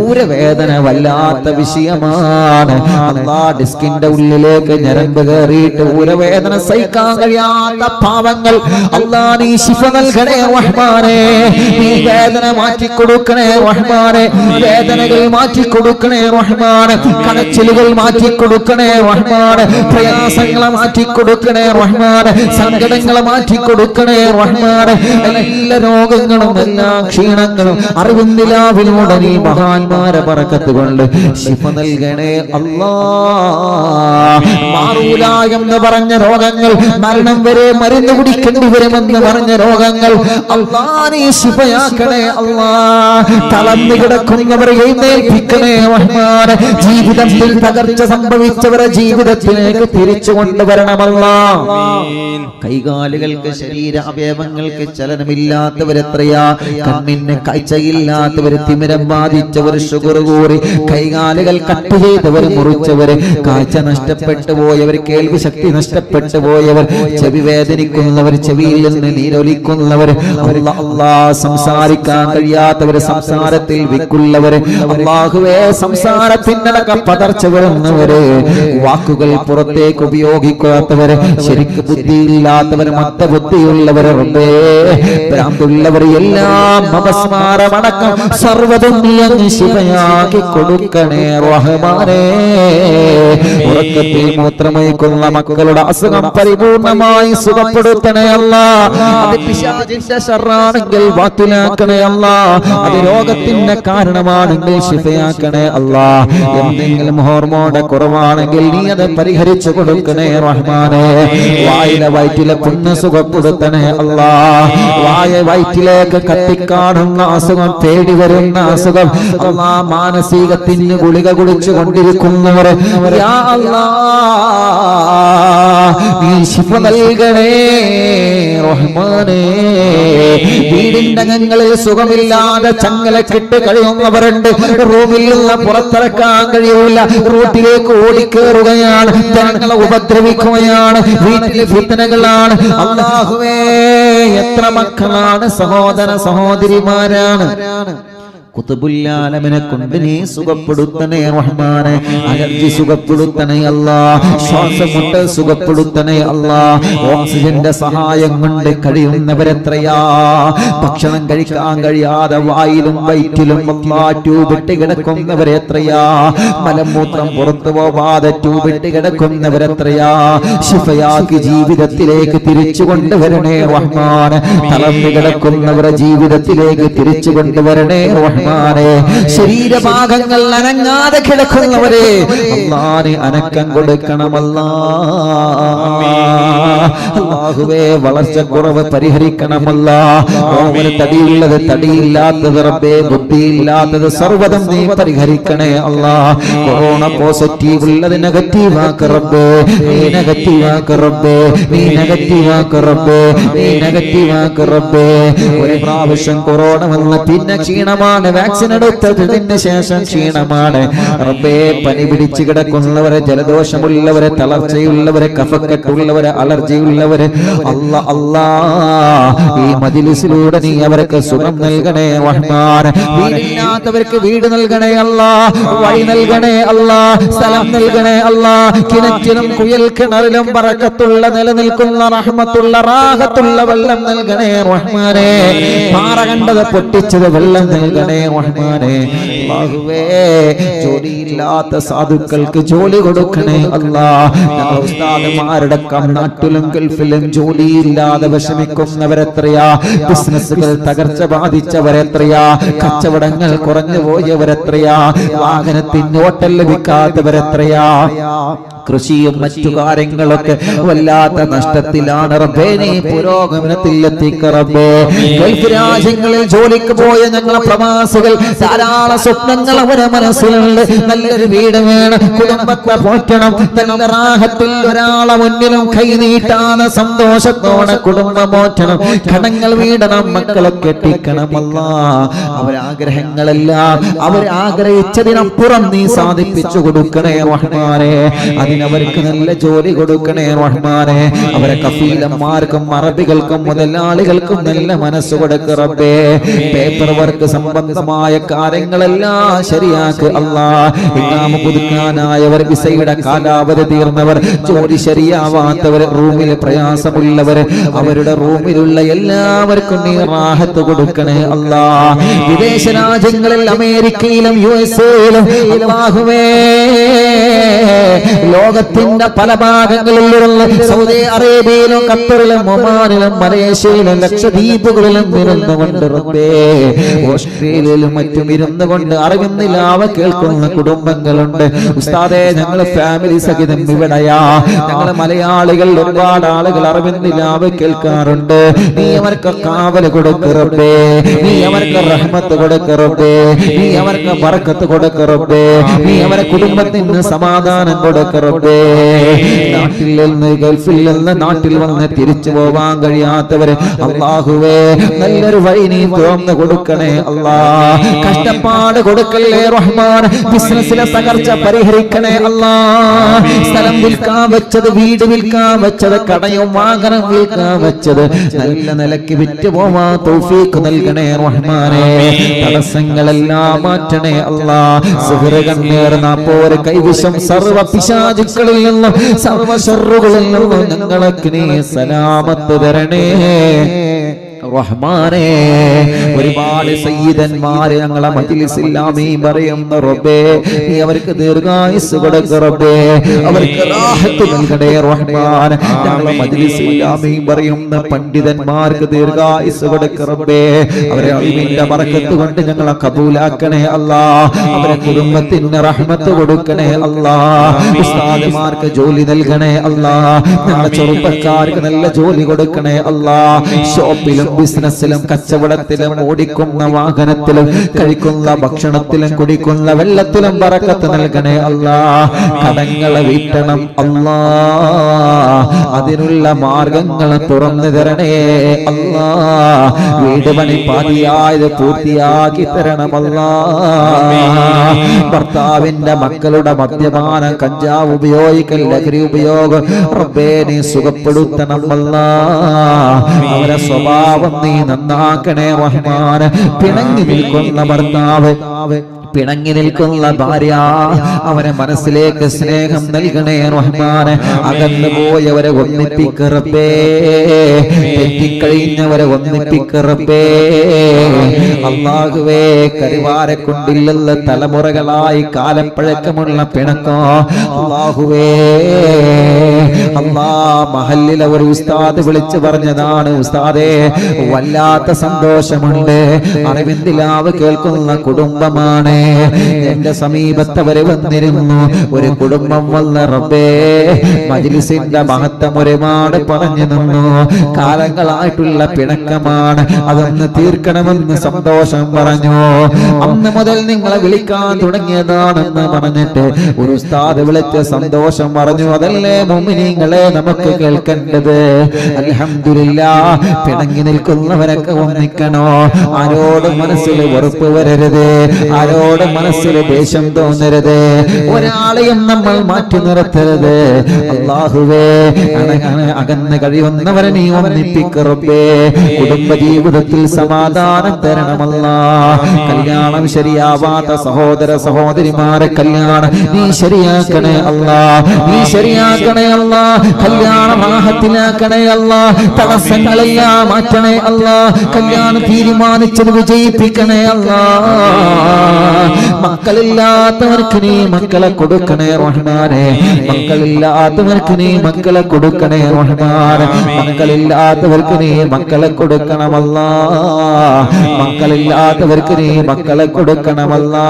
ഊരവേദന വല്ലാത്ത വിഷയമാണ്. അല്ലാഹ് ഡിസ്കിന്റെ ഉള്ളിലേക്ക് ഞരമ്പ് കയറിയിട്ട് ഊരവേദന സഹിക്കാൻ കഴിയാത്ത പാവങ്ങൾ, അല്ലാഹ് നീ ശിഫ നൽകണേ റഹ്മാനേ, നീ വേദന മാറ്റി കൊടുക്കണേ റഹ്മാനേ, വേദനകൾ മാറ്റി കൊടുക്കണേ റഹ്മാനേ, കടച്ചിലുകൾ മാറ്റി കൊടുക്കണേ റഹ്മാനേ, പ്രയാസങ്ങളെ മാറ്റി കൊടുക്കണേ റഹ്മാനേ, സങ്കടങ്ങളെ മാറ്റി കൊടുക്കണേ റഹ്മാനേ, എല്ലാ രോഗങ്ങളും എല്ലാ ക്ഷീണങ്ങളും അറിവുന്നിലാവിലൂടെ നീ മഹാന്മാരെ ബറക്കത്ത് കൊണ്ട് ശിഫ നൽകണേ അല്ലാഹ്. മാറൂല എന്ന് പറഞ്ഞ രോഗങ്ങൾ, മരണം വരെ മരുന്ന് കുടിക്കേണ്ടി വരുമെന്ന് പറഞ്ഞ രോഗങ്ങൾ അല്ലാഹ് നീ ശിഫയാക്കണേ അല്ലാഹ്. തളർന്നു കിടക്കുന്നവരെ എഴുന്നേൽപ്പിക്കണേ റഹ്മാൻ. ജീവിതത്തിൽ തകർച്ച സംഭവിച്ചവരെ ജീവിതത്തിലേക്ക് തിരിച്ചു കൊണ്ടുവരണമല്ലാഹ്. കൈകാലുകൾക്ക്, ശരീര അവയവങ്ങൾക്ക് ചലനമില്ലാത്തവരെത്രയാ, കണ്ണിന് കാഴ്ചയില്ലാത്തവർ, തിമിരം ബാധിച്ചവർ, ഷുഗർ കൂറി, കൈകാലുകൾ കട്ട് ചെയ്തവർ, മുറിച്ചവർ, കാഴ്ച നഷ്ടപ്പെട്ടു പോയവർ, കേൾവി ശക്തി നഷ്ടപ്പെട്ടു പോയവർ, ചെവി വേദനിക്കുന്നവർ, ചെവിയിൽ നിന്ന് നീരൊലിക്കുന്നവർ, അല്ലാഹ് സംസാരിക്കാൻ കഴിയാത്തവർ, സംസാരത്തിൽ വിക്കുള്ളവർ, അല്ലാഹുവേ സംസാരത്തിനടക്കം പതർച്ച വരുന്നവര്, വാക്കുകൾ പുറത്തേക്ക് ഉപയോഗിക്കാത്തവർ, ശരിക്ക് ബുദ്ധിയില്ലാത്തവർ, മത്തബുദ്ധിയുള്ളവർ, ഭ്രാന്തുള്ളവർ, എല്ലാം അപസ്മാരമടക്കം സർവ്വതും നീ അങ്ങ് ശിഫയാക്കി കൊടുക്കണേ റഹ്മാനേ. ഉറക്കത്തിൽ മൂത്രമൊഴിക്കുന്ന മക്കളുടെ അസുഖം പരിപൂർണമായി സുഖപ്പെടുത്തണേ അല്ലാഹ്. അത് പിശാചിന്റെ ശർറാണെങ്കിൽ ബാത്തിലാക്കണേ അല്ലാഹ്. അത് രോഗത്തിന്റെ കാരണമാണെങ്കിൽ ശിഫയാക്കണേ അല്ലാഹ്. എന്തെങ്കിലും ഹോർമോണിന്റെ കുറവാണെങ്കിൽ നീ അത് പരിഹരിച്ചു കൊടുക്കണേ റഹ്മാനേ. വായിലെ വയറ്റിലെ പുണ്ണ് സുഖപ്പെടുത്തണേ അല്ലാഹ്. വായ വയറ്റിലേക്ക് കത്തിക്കാണുന്ന അസുഖം, തേടി വരുന്ന അസുഖം അല്ലാഹ്, മാനസികത്തിന് ഗുളിക കുടിച്ചു കൊണ്ടിരിക്കുന്നവർ യാ അല്ലാഹ് നീ ശിഫ നൽകണേ റഹ്മാനേ. വീടിന്റെ അകങ്ങളിൽ സുഖമില്ലാതെ ചങ്ങലക്കിട്ട് കഴിയുന്നവരുണ്ട്. റൂമിൽ നിന്ന് പുറത്തിറക്കാൻ കഴിയൂല, റൂട്ടിലേക്ക് ഓടിക്കേറുകയാണ്, ജനങ്ങളെ ഉപദ്രവിക്കുകയാണ്, വീട്ടിലെ ഫിത്നകളാണ്. അല്ലാഹുവേ എത്ര മക്കളാണ്, സഹോദര സഹോദരിമാരാണ്. കുതുബുല്ലാലമിനെ കൊണ്ട് നീ സുഖപ്പെടുത്തണേ റഹ്മാനെ. അലർജി സുഖപ്പെടുത്തണേ അല്ലാഹ്, ശ്വാസമുട്ടൽ സുഖപ്പെടുത്തണേ അല്ലാഹ്. ഓക്സിജന്റെ സഹായം കൊണ്ട് കഴിയുന്നവരെത്രയാ, ഭക്ഷണം കഴിക്കാൻ കഴിയാതെ വായിലും വയറ്റിലും ട്യൂബിട്ട് കിടക്കുന്നവരെത്രയാ, മലമൂത്രം പുറത്തു പോവാതെ ട്യൂബിട്ട് കിടക്കുന്നവരെത്രയാ. ശിഫയാക്കി ജീവിതത്തിലേക്ക് തിരിച്ചു കൊണ്ടുവരണേ റഹ്മാൻ. തളർന്നു കിടക്കുന്നവരെ ജീവിതത്തിലേക്ക് തിരിച്ചു കൊണ്ടുവരണേ റഹ്മാൻ. ശരീരഭാഗങ്ങൾ അനങ്ങാതെ കിടക്കുന്നവരെ അല്ലാഹ് അനക്കം കൊടുക്കണമല്ലാ. അല്ലാഹുവേ വളർച്ചക്കുറവ് പരിഹരിക്കണമല്ലാ. ഓമന് തടിയുള്ളത്, തടിയില്ലാത്തത് റബ്ബേ, ബുദ്ധിയില്ലാത്തത് സർവ്വതും നീ പരിഹരിക്കണേ അല്ലാഹ്. കൊറോണ പോസിറ്റീവ് ഉള്ളത് നെഗറ്റീവാക്ക് റബ്ബേ, നീ നെഗറ്റീവാക്ക് റബ്ബേ, നീ നെഗറ്റീവാക്ക് റബ്ബേ, നീ നെഗറ്റീവാക്ക് റബ്ബേ. ഒരു പ്രാവശ്യം കൊറോണ വന്ന് പിന്നെ ക്ഷീണമാണ്, വാക്സിൻ എടുത്തതിന് ശേഷം ക്ഷീണമാണ് റബ്ബേ. പനി പിടിച്ചു കിടക്കുന്നവരെ, ജലദോഷമുള്ളവരെ, തളർച്ചയുള്ളവരെ, കഫക്കെട്ടുള്ളവരെ, അലർജിയുള്ളവരെ, അല്ലാ അല്ലാ ഈ മജ്‌ലിസിലൂടെ നീ അവർക്ക് സുഖം നൽകണേ റഹ്മാൻ. വീടില്ലാത്തവർക്ക് വീട് നൽകണേ അല്ലാ, വഴി നൽകണേ അല്ലാ, സ്ഥലം നൽകണേ അല്ലാ. കിണറ്റിലും കുയൽ കിണറിലും ബറക്കത്തുള്ള നിലനിൽക്കുന്ന റഹ്മത്തുള്ള റാഹത്തുള്ള വെള്ളം നൽകണേ റഹ്മാനേ. പാറ കണ്ടത് പൊട്ടിച്ചത് വെള്ളം നൽകണേ റഹ്മാനേ. അല്ലാഹുവേ, ജോലിയില്ലാത്ത സാധുക്കൾക്ക് ജോലി കൊടുക്കണേ അല്ലാ. ഞങ്ങൾ ഉസ്താദുമാരുടെ നാട്ടിലും ഗൾഫിലും ജോലിയില്ലാതെ വിഷമിക്കുന്നവരെത്രയാ, ബിസിനസ്സുകൾ തകർച്ച ബാധിച്ചവരെത്രയാ, കച്ചവടങ്ങൾ കുറഞ്ഞു പോയവരെത്രയാ, വാഹനത്തിന് ഓട്ടം ലഭിക്കാത്തവരെത്രയാ, കൃഷിയും മറ്റു കാര്യങ്ങളൊക്കെ വല്ലാത്ത നഷ്ടത്തിലാണ് റബ്ബേ. നീ പുരോഗമനത്തിൽ എത്തിക്ക റബ്ബേ. ഗൾഫ് രാജ്യങ്ങളിൽ ജോലിക്ക് പോയ ഞങ്ങളെ പ്രവാസികൾ ധാരാളം സ്വപ്നങ്ങൾ അവരെ മനസ്സിലുണ്ട്. നല്ലൊരു വീട് വേണം, കുടുംബത്തെ പോറ്റണം, നല്ല റാഹത്തിൽ ഒരാളെ മുന്നിലും കൈനീട്ടാതെ സന്തോഷത്തോടെ കുടുംബം പോറ്റണം, കടങ്ങൾ വീടണം, മക്കളെ കെട്ടിക്കണം. അല്ലാ, അവരാഗ്രഹങ്ങളെല്ലാം അവർ ആഗ്രഹിച്ചതിനപ്പുറം നീ സാധിപ്പിച്ചു കൊടുക്കണേ റഹ്മാനേ. അവർക്ക് നല്ല ജോലി കൊടുക്കണേ റഹ്മാനേ. അവരെ കഫീലന്മാർക്കും അറബികൾക്കും മുതലാളികൾക്കും നല്ല മനസ്സ് കൊടുക്ക് റബ്ബേ. പേപ്പർ വർക്ക് സംബന്ധമായ കാര്യങ്ങളെല്ലാം ശരിയാക്ക് അല്ലാ. ഇമാം പുതുക്കാനായവർ, വിസയുടെ കാലാവധി തീർന്നവർ, ജോലി ശരിയാവാത്തവർ, റൂമിൽ പ്രയാസമുള്ളവർ, അവരുടെ റൂമിലുള്ള എല്ലാവർക്കും നീ റാഹത്ത് കൊടുക്കണേ അല്ലാ. വിദേശ രാജ്യങ്ങളിൽ അമേരിക്കയിലും USA-യിലും അല്ലാഹുവേ, ലോകത്തിന്റെ പല ഭാഗങ്ങളിലുള്ള സൗദി അറേബ്യയിലും ഖത്തറിലും ഒമാനിലും മലേഷ്യയിലും ലക്ഷദ്വീപുകളിലും ഇരുന്നുകൊണ്ട് റബ്ബേ, ഓസ്ട്രേലിയയിലും മറ്റും ഇരുന്നുകൊണ്ട് അറിവിന്നിലാവ കേൾക്കുന്ന കുടുംബങ്ങളുണ്ട്. ഉസ്താദേ, ഞങ്ങൾ ഫാമിലി സഹിതം ഇവിടെയാ. ഞങ്ങൾ മലയാളികൾ ഒരുപാട് ആളുകൾ അറിവിന്നിലാവ കേൾക്കാറുണ്ട്. നീ അവർക്ക് കാവല് കൊടുക്ക് റബ്ബേ, നീ അവർക്ക് റഹ്മത്ത് കൊടുക്ക് റബ്ബേ, നീ അവർക്ക് ബർക്കത്ത് കൊടുക്ക് റബ്ബേ, നീ അവരെ കുടുംബത്തിന് സമാധാനം കൊടുക്ക് റബ്ബേ. നാട്ടിൽ നിന്ന് ഗൾഫിൽ നിന്ന് നാട്ടിൽ വന്ന് തിരിച്ചു പോവാൻ കഴിയാത്തവരെ അല്ലാഹുവേ, നല്ലൊരു വഴി നീ തുറന്നു കൊടുക്കണേ അല്ലാ. കഷ്ടപ്പാട് കൊടുക്കല്ലേ റഹ്മാൻ. ബിസിനസ്സിലെ തകർച്ച പരിഹരിക്കണേ അല്ലാ. സ്ഥലം വിൽക്കാൻ വെച്ചത്, വീട് വിൽക്കാൻ വെച്ചത്, കടയും വാഹനം വിൽക്കാൻ വെച്ചത് നല്ല നിലയ്ക്ക് വിറ്റ് പോവാൻ തൗഫീഖ് നൽകണേ റഹ്മാനേ. തടസ്സങ്ങളെല്ലാം മാറ്റണേ അല്ലാ. സിഹ്റ്, കണ്ണീർ, നാപ്പോര്, കൈവിഷം, സർവ പിശാചുക്കളിൽ നിന്നും സർവ ശർറുകളിൽ നിന്നും ഞങ്ങൾക്ക് നീ സലാമത്ത് തരണേ റഹ്മാനേ. ഒരുപാട് സയ്യിദന്മാരെ ഞങ്ങളെ മജ്‌ലിസിൽ ആമീൻ പറയുന്ന റബ്ബേ, നീ അവർക്ക് ദീർഘായുസ്സ് കൊടുക്ക് റബ്ബേ, അവർക്ക് റാഹത്ത് നൽകണേ റഹ്മാൻ. ഞങ്ങളെ മജ്‌ലിസിൽ ആമീൻ പറയുന്ന പണ്ഡിതന്മാർക്ക് ദീർഘായുസ്സ് കൊടുക്ക് റബ്ബേ, അവരെ ഇൽമിന്റെ ബറക്കത്ത് കൊണ്ട് ഞങ്ങളെ കബൂലാക്കണേ അല്ലാ. അവരെ കുടുംബത്തിന് റഹ്മത്ത് കൊടുക്കണേ അല്ലാ. ഉസ്താദുമാർക്ക് ജോലി നൽകണേ അല്ലാ. ഞങ്ങളെ ചെറുപ്പക്കാർക്ക് നല്ല ജോലി കൊടുക്കണേ അല്ലാ. ഷോപ്പിലും ബിസിനസ്സിലും കച്ചവടത്തിലും ഓടിക്കുന്ന വാഹനത്തിലും കഴിക്കുന്ന ഭക്ഷണത്തിലും കുടിക്കുന്ന വെള്ളത്തിലും ബറക്കത്ത് നൽകണേ അല്ലാ. കടങ്ങളെ വീട്ടണം അല്ലാ, അതിനുള്ള മാർഗങ്ങൾ തുറന്നു തരണേ അല്ലാ. വീട് പണി പാതിയായത് പൂർത്തിയാക്കി തരണം അല്ലാ. ഭർത്താവിന്റെ മക്കളുടെ മദ്യപാനം, കഞ്ചാവ് ഉപയോഗിക്കൽ, ലഹരി ഉപയോഗം റബ്ബേ നീ സുഖപ്പെടുത്തണം അല്ലാ. അവരെ സ്വഭാവം നീ നന്നാക്കണേ റഹ്മാൻ. പിണങ്ങി നിൽക്കുന്ന ഭർത്താവ്, പിണങ്ങി നിൽക്കുന്ന ഭാര്യ, അവരെ മനസ്സിലേക്ക് സ്നേഹം നൽകണേ റഹ്മാനെ. അകന്നു പോയവരെ ഒന്നിപ്പിക്ക് റബ്ബേ, തെറ്റിക്കഴിഞ്ഞവരെ ഒന്നിപ്പിക്ക് റബ്ബേ. അല്ലാഹുവേ, കരിവാരെ കൊണ്ടില്ല തലമുറകളായി കാലം പഴക്കമുള്ള പിണക്കോ അല്ലാഹുവേ. അല്ലാ, മഹല്ലിലെ ഒരു ഉസ്താദ് വിളിച്ചു പറഞ്ഞതാണ്, ഉസ്താദേ വല്ലാത്ത സന്തോഷമുണ്ട്, അറിവിന്ദിലാവ് കേൾക്കുന്ന കുടുംബമാണ്. എന്റെ സമീപത്തവര് വന്നിരുന്നു, ഒരു കുടുംബം വന്ന റബ്ബേ, മജ്‌ലിസിന്റെ മഹത്വം ഒരുപാട് പറഞ്ഞു നിന്നു. കാലങ്ങളായിട്ടുള്ള പിണക്കമാണ്, അതൊന്ന് തീർക്കണമെന്ന് സന്തോഷം പറഞ്ഞു. അന്ന് മുതൽ നിങ്ങളെ വിളിക്കാൻ തുടങ്ങിയതാണെന്ന് പറഞ്ഞിട്ട് ഒരു ഉസ്താദ് വിളിച്ച സന്തോഷം പറഞ്ഞു. അതല്ലേ മുഅ്മിനീങ്ങളെ നമുക്ക് കേൾക്കേണ്ടത്. അൽഹംദുലില്ലാഹ്. പിണങ്ങി നിൽക്കുന്നവരൊക്കെ ഒന്നിക്കണോ. ആരോടും മനസ്സിൽ വെറുപ്പ് വരരുത്, ആരോടും മനസ്സിൽ ദേഷ്യം തോന്നരുത്, ഒരാളെയും നമ്മൾ മാറ്റി നിർത്തരുത്. അല്ലാഹുവേ, അകന്ന് കഴിയുന്നവരെ നീ ഒന്നിപ്പിക്ക് റബ്ബേ. കുടുംബജീവിതത്തിൽ സമാധാനം തരണമല്ലാ. കല്യാണം ശരിയാവാത്ത സഹോദര സഹോദരിമാരെ കല്യാണം നീ ശരിയാക്കണേ അല്ലാ, നീ ശരിയാക്കണേ അല്ലാ. കല്യാണം ആഹത്തിലാക്കണേ അല്ലാ. തടസ്സങ്ങളെല്ലാം മാറ്റണേ അല്ലാ. കല്യാണം തീരുമാനിച്ചത് വിജയിപ്പിക്കണേ അല്ലാ. മക്കളില്ലാത്തവർക്ക് നീ മക്കളെ കൊടുക്കണേ റഹ്മാനേ. മക്കളില്ലാത്തവർക്ക് നീ മക്കളെ കൊടുക്കണേ റഹ്മാനേ. മക്കളില്ലാത്തവർക്ക് നീ മക്കളെ കൊടുക്കണമല്ലാ. മക്കളില്ലാത്തവർക്ക് നീ മക്കളെ കൊടുക്കണമല്ലാ.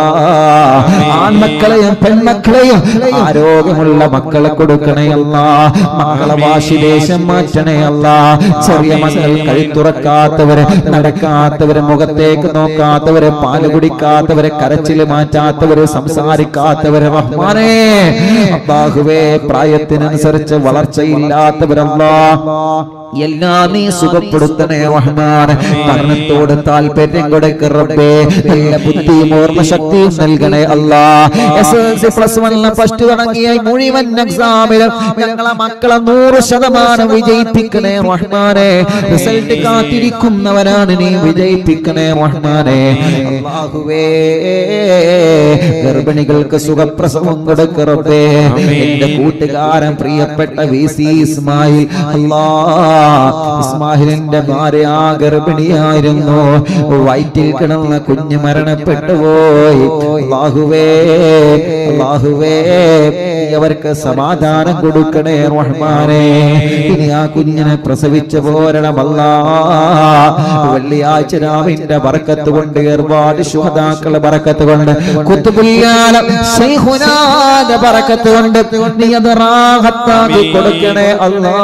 ആൺമക്കളെയും പെൺമക്കളെയും ആരോഗ്യമുള്ള മക്കളെ കൊടുക്കണേ അല്ലാ. മക്കളെ വാശിദേശം മാറ്റണേ അല്ലാ. ചെറിയ മക്കൾ കഴുത്തുറക്കാത്തവര്, നടക്കാത്തവര്, മുഖത്തേക്ക് നോക്കാത്തവര്, പാല് കുടിക്കാത്തവര്, കരച്ചില് മാറ്റാത്തവര്, സംസാരിക്കാത്തവര് റഹ്മാനേ. അല്ലാഹുവേ, പ്രായത്തിനനുസരിച്ച് വളർച്ചയില്ലാത്തവരല്ലാ എല്ലാം നീ സുഖപ്പെടുത്തണേ റഹ്മാൻ. മരണത്തോട് താല്പര്യം കൊടുക്ക റബ്ബേ. നല്ല ബുദ്ധിയും ഓർമ്മശക്തിയും നൽകണേ അല്ലാ. SSLC +1 ഫസ്റ്റ് തുടങ്ങിയ മുഴുവൻ എക്സാമിലും ഞങ്ങളെ മക്കളെ 100% വിജയിപ്പിക്കണേ റഹ്മാനെ. റിസൾട്ട് കാത്തിരിക്കുന്നവരാണ്, നീ വിജയിപ്പിക്കണേ റഹ്മാനെ. അല്ലാഹുവേ, ഗർഭിണികൾക്ക് സുഖപ്രസവം കൊടുക്ക റബ്ബേ. എന്റെ കൂട്ടുകാരൻ പ്രിയപ്പെട്ട VC ഇസ്മായിൽ, അല്ലാഹ് ഇസ്മാഹിലിന്റെ ഭാര്യ ഗർഭിണിയായിരുന്നു. വയറ്റിൽ കിടന്ന കുഞ്ഞ് മരണപ്പെട്ടു പോയി. അല്ലാഹുവേ, അല്ലാഹുവേ, അവർക്ക് സമാധാനം കൊടുക്കണേ റഹ്മാനേ. ഇനി ആ കുഞ്ഞിനെ പ്രസവിച്ചു പോരണമല്ലാ. വെള്ളിയാഴ്ച രാവിന്റെ ബർക്കത്ത് കൊണ്ട്, ഒരുപാട് ശുഹദാക്കളുടെ ബർക്കത്ത് കൊണ്ട്, ഖുത്ബുൽ ശൈഖുനാന്റെ ബർക്കത്ത് കൊണ്ട് നീ അത് റാഹത്താക്കി കൊടുക്കണേ അല്ലാ.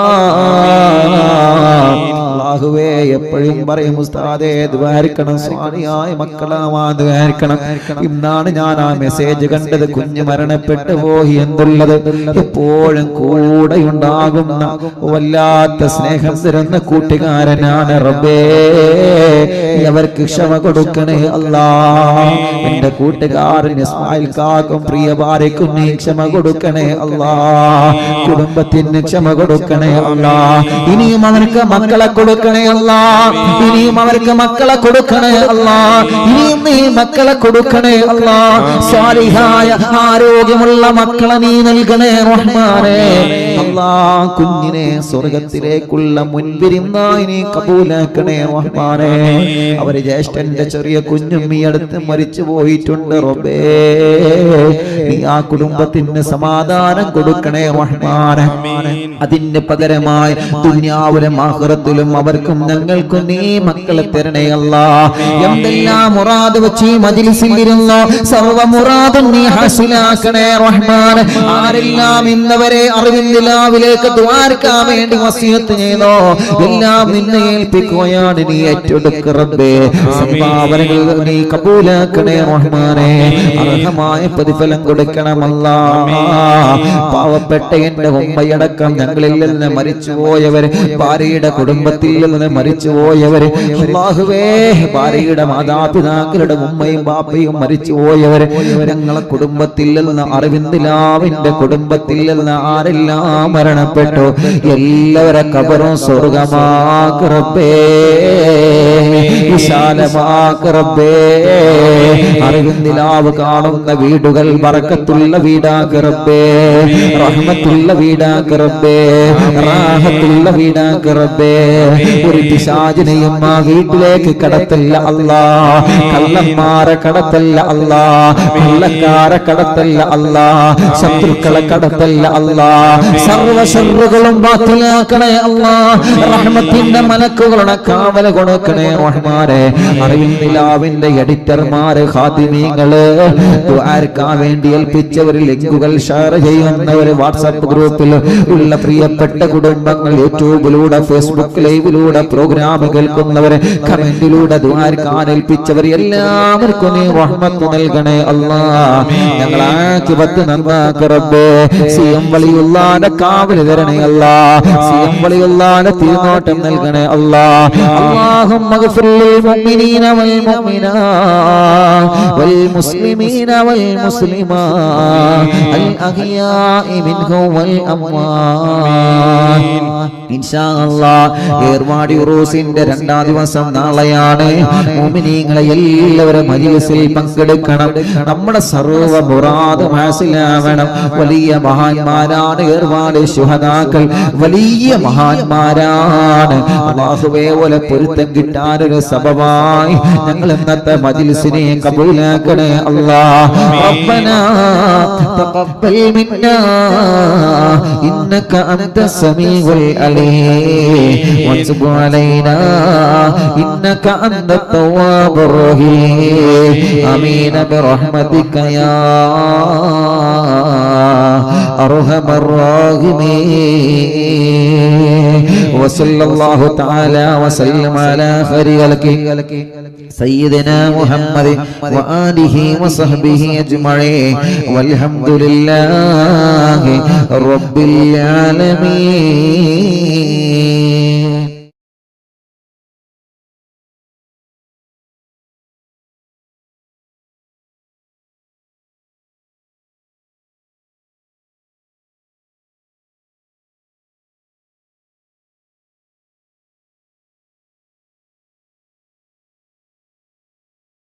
അല്ലാഹുവേ, എപ്പോഴും പറയും ഉസ്താദേ ദ്വാരിക്കണം, സ്വാലിയായ മക്കളാവാൻ ദ്വാരിക്കണം. ഇന്നാണ് ഞാൻ ആ മെസ്സേജ് കണ്ടത്. കുഞ്ഞ് മരണപ്പെട്ടു പോയി എന്നുള്ളത് എപ്പോഴും കൂടെ ഉണ്ടാകുന്ന വല്ലാത്ത സ്നേഹം തരുന്ന കൂട്ടുകാരനാണ് റബ്ബേ. അവർക്ക് ക്ഷമ കൊടുക്കണേ അല്ലാ. എന്റെ കൂട്ടുകാരൻ ഇസ്മായിൽ കാക്കും പ്രിയ ഭാര്യക്കും നീ ക്ഷമ കൊടുക്കണേ അല്ലാ. കുടുംബത്തിന് ക്ഷമ കൊടുക്കണേ അല്ലാ. ഇനിയും അവർക്ക് മക്കളെ കൊടുക്കണേ അല്ലാ. ഇനിയും അവർക്ക് മക്കളെ കൊടുക്കണേ അല്ലാ. ഇനിയും നീ മക്കളെ കൊടുക്കണേ അല്ലാ. സ്വാലിഹായ ആരോഗ്യമുള്ള മക്കളെ നീ നൽകണേ റഹ്മാനേ. അല്ലാ, കുഞ്ഞിനെ സ്വർഗത്തിലേക്കുള്ള മുൻപിരുന്നായി നീ കബൂലാക്കണേ റഹ്മാനേ. അവര് ജ്യേഷ്ഠന്റെ ചെറിയ കുഞ്ഞും ഈ അടുത്ത് മരിച്ചു പോയിട്ടുണ്ട് റബ്ബേ. നീ ആ കുടുംബത്തിന് സമാധാനം കൊടുക്കണേ റഹ്മാനേ. അതിന് പകരമായി ദുനിയാവിലും ആഖിറത്തിലും അവർക്കും ഞങ്ങൾക്കും നീ മക്കളെ തരണേ അല്ലാ. എന്തെല്ലാം മുറാദ് വെച്ച് മജ്ലിസിൽ ഇരുന്നോ സർവ്വ മുറാദും നീ ഹാസിലാക്കണേ റഹ്മാൻ. ആരെല്ലാം ഇന്നവരെ അറിവിന്ദിലാവിലേക്ക് ദ്വാരക്കാൻ വേണ്ടി വസിയത്ത് ചെയ്തോ എല്ലാം നിന്നെ ഏൽപ്പിക്കുകയാണ്. നീ ഏറ്റെടുക്ക റബ്ബേ. സംഭാവനകൾ നീ കബൂലാക്കണേ റഹ്മാനേ. അർഹമായ പ്രതിഫലം കൊടുക്കണമല്ലാ. പാവപ്പെട്ട എന്റെ ഉമ്മയടക്കം ഞങ്ങളിൽ നിന്ന് മരിച്ചുപോയവര്, ഭാര്യയുടെ കുടുംബത്തിൽ നിന്ന് മരിച്ചുപോയവര്, അല്ലാഹുവേ, ഭാര്യയുടെ മാതാപിതാക്കളുടെ ഉമ്മയും ബാപ്പയും മരിച്ചുപോയവര്, ഞങ്ങളെ കുടുംബത്തിൽ നിന്ന് അറിവിന്ദിലാവിന്റെ കുടുംബത്തിൽ നിന്ന് ആരെല്ലാം മരണപ്പെട്ടു എല്ലാവരെ ഖബറും സ്വർഗമാക്ക് റബ്ബേ, വിശാലമാക്ക് റബ്ബേ. അറിവിന്ദിലാവ് കാണുന്ന വീടുകൾ ബറക്കത്തുള്ള വീടാക്ക് റബ്ബേ, റഹ്മത്തുള്ള വീടാക്ക് റബ്ബേ, റാഹത്തുള്ള വീടാക്ക് റബ്ബേ. ഒരു പിശാചിനെയും ആ വീട്ടിലേക്ക് കടത്തല്ല അല്ലാ. കള്ളന്മാരെ കടത്തല്ല അല്ലാ. കള്ളക്കാരെ കടത്തല്ല അല്ലാ. ശത്രുക്കളെ കടത്തല്ല അല്ലാ. സർവ്വ ശർറുകളും ബാത്തിലാക്കണേ അല്ലാ. റഹ്മത്തിന്റെ മലക്കുകളുടെ കാവല കൊടുക്കണേ റഹ്മാൻ. ഉമ്മമാരെ, അറിവിൻ നിലാവിന്റെ എഡിറ്റർമാര്, ഖാദിമീങ്ങള്, ദുആർക്കാൻ വേണ്ടി ഏൽപ്പിച്ചവർ, ലിങ്കുകൾ ഷെയർ ചെയ്യുന്നവർ, വാട്സാപ്പ് ഗ്രൂപ്പിൽ ഉള്ള പ്രിയപ്പെട്ട കുടുംബങ്ങൾ, യൂട്യൂബിലൂടെ ഫേസ്ബുക്ക് ലൈവിലൂടെ പ്രോഗ്രാം കേൾക്കുന്നവര്, കമന്റിലൂടെ ദുആർക്കാൻ ഏൽപ്പിച്ചവർ, എല്ലാവർക്കും നീ റഹ്മത്ത് നൽകണേ അല്ലാഹ്. ഞങ്ങളെ ആഖിബത്ത് നന്നാക്ക് റബ്ബേ. സിയം വലിയുള്ളാന്റെ കാവൽ തരണേ അല്ലാഹ്. സിയം വലിയുള്ളാന്റെ തിരുനോട്ടം നൽകണേ അല്ലാഹ്. അല്ലാഹുമ്മ ഗ്ഫിർ ലിൽ മുഅ്മിനീന വൽ മുഅ്മിനാത്ത് വൽ മുസ്ലിമീന വൽ മുസ്ലിമാത്ത് അൽ അഹ്യാഇ മിൻഹും വൽ അംവാത്ത്. ഇൻഷാ അല്ലാഹ് ഏർവാടി ഉറൂസിന്റെ 2ാം ദിവസം നാളെയാണ്. മുഅ്മിനീങ്ങളെ എല്ലാവരും മജ്‌ലിസിൽ പങ്കെടുക്കണം. നമ്മുടെ സർവ്വ മുറാദും ഹാസിലാവണം. വലിയ മഹാന്മാരാണ് ഏർവാടി ശുഹദാക്കൾ, വലിയ മഹാന്മാരാണ്. അല്ലാഹുവേ പോലെ പൊരുത്തം കിട്ടാനൊരു സബബായി ഞങ്ങൾ ഇന്നത്തെ മജ്‌ലിസിനെ കബൂലാക്കണേ അല്ലാഹ്. റബ്ബനാ തഖബ്ബൽ മിന്നാ ഇന്നക അൻത സമീഉൽ അലീം വതുബ് അലൈനാ ഇന്നക അൻത തവ്വാബുർ റഹീം. ആമീൻ ബിറഹ്മതിക യാ അർഹമർ റഹീമീൻ. വസല്ലല്ലാഹു തആല വസല്ലം അലാ ഖൈരി ഖൽഖി സയ്യിദനാ മുഹമ്മദ് വആലിഹി വസഹ്ബിഹി അജ്മഈൻ വൽഹംദുലില്ലാഹി റബ്ബിൽ ആലമീൻ.